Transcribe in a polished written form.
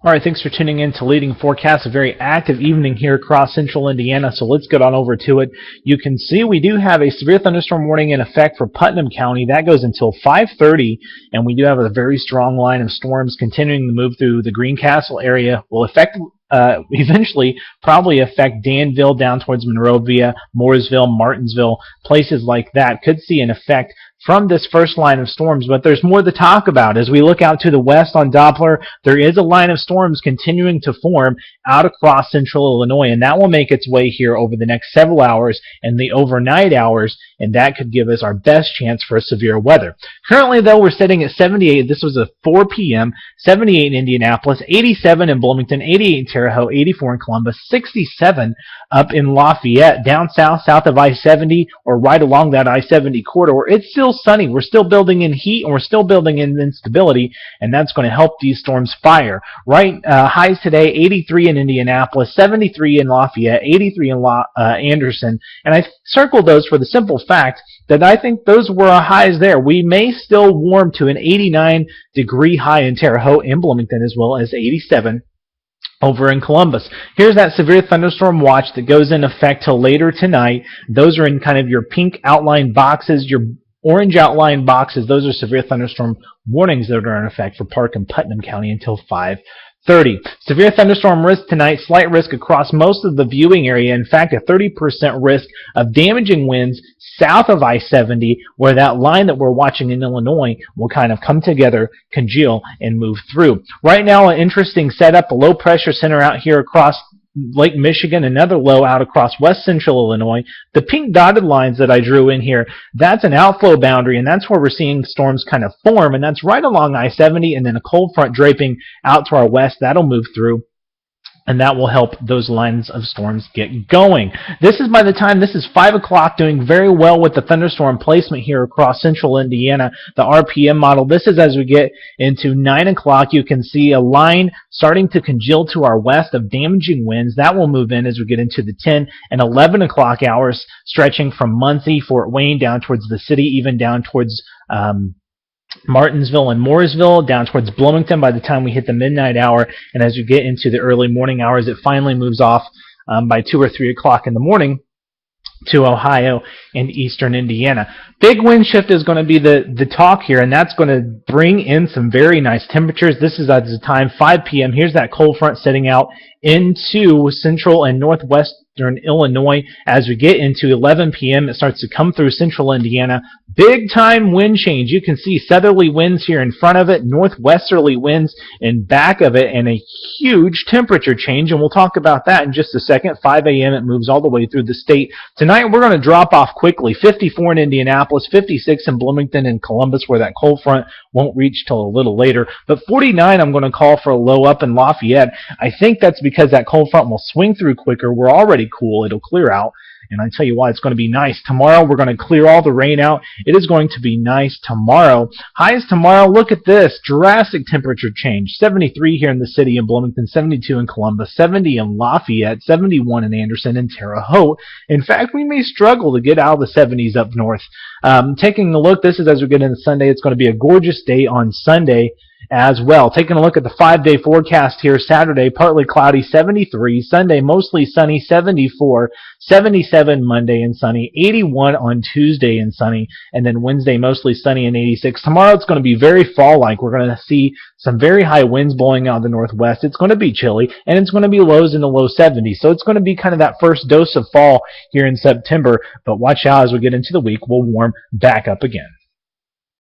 All right, thanks for tuning in to Leading Forecast. A very active evening here across central Indiana, so let's get on over to it. You can see we do have a severe thunderstorm warning in effect for Putnam County. That goes until 5:30, and we do have a very strong line of storms continuing to move through the Greencastle area. Will affect eventually probably affect Danville down towards Monrovia, Mooresville, Martinsville, places like that. Could see an effect from this first line of storms, but there's more to talk about. As we look out to the west on Doppler, there is a line of storms continuing to form out across central Illinois, and that will make its way here over the next several hours and the overnight hours, and that could give us our best chance for severe weather. Currently, though, we're sitting at 78. This was at 4 p.m., 78 in Indianapolis, 87 in Bloomington, 88 in Terre Haute, 84 in Columbus, 67 up in Lafayette, down south of I-70 or right along that I-70 corridor. It's still sunny. We're still building in heat, and we're still building in instability, and that's going to help these storms fire. Highs today, 83 in Indianapolis, 73 in Lafayette, 83 in Anderson, and I circled those for the simple fact that I think those were our highs there. We may still warm to an 89-degree high in Terre Haute and Bloomington, as well as 87 over in Columbus. Here's that severe thunderstorm watch that goes in effect till later tonight. Those are in kind of your pink outline boxes, your orange outline boxes. Those are severe thunderstorm warnings that are in effect for Park and Putnam County until 5:30. Severe thunderstorm risk tonight, slight risk across most of the viewing area. In fact, a 30% risk of damaging winds south of I-70, where that line that we're watching in Illinois will kind of come together, congeal, and move through. Right now, an interesting setup, a low pressure center out here across Lake Michigan, another low out across west central Illinois. The pink dotted lines that I drew in here, that's an outflow boundary, and that's where we're seeing storms kind of form, and that's right along I-70, and then a cold front draping out to our west. That'll move through, and that will help those lines of storms get going. This is 5 o'clock, doing very well with the thunderstorm placement here across central Indiana, the RPM model. This is as we get into 9 o'clock. You can see a line starting to congeal to our west of damaging winds. That will move in as we get into the 10 and 11 o'clock hours, stretching from Muncie, Fort Wayne, down towards the city, even down towards Martinsville and Mooresville, down towards Bloomington by the time we hit the midnight hour, and as we get into the early morning hours, it finally moves off by 2 or 3 o'clock in the morning to Ohio and eastern Indiana. Big wind shift is going to be the talk here, and that's going to bring in some very nice temperatures. This is at the time 5 p.m. Here's that cold front setting out into central and northwestern Illinois. As we get into 11 p.m., it starts to come through central Indiana. Big time wind change. You can see southerly winds here in front of it, northwesterly winds in back of it, and a huge temperature change, and we'll talk about that in just a second. 5 a.m. it moves all the way through the state. Tonight we're going to drop off quickly. 54 in Indianapolis, 56 in Bloomington and Columbus, where that cold front won't reach till a little later. But 49 I'm going to call for a low up in Lafayette. I think that's because that cold front will swing through quicker. We're already cool. It'll clear out. And I tell you why, it's going to be nice. Tomorrow, we're going to clear all the rain out. It is going to be nice tomorrow. Highs tomorrow, look at this. Drastic temperature change. 73 here in the city in Bloomington, 72 in Columbus, 70 in Lafayette, 71 in Anderson and Terre Haute. In fact, we may struggle to get out of the 70s up north. Taking a look, this is as we get into Sunday. It's going to be a gorgeous day on Sunday as well. Taking a look at the 5-day forecast here, Saturday, partly cloudy, 73. Sunday, mostly sunny, 74. 77 Monday and sunny. 81 on Tuesday and sunny. And then Wednesday, mostly sunny and 86. Tomorrow, it's going to be very fall-like. We're going to see some very high winds blowing out of the northwest. It's going to be chilly, and it's going to be lows in the low 70s. So it's going to be kind of that first dose of fall here in September. But watch out as we get into the week. We'll warm back up again.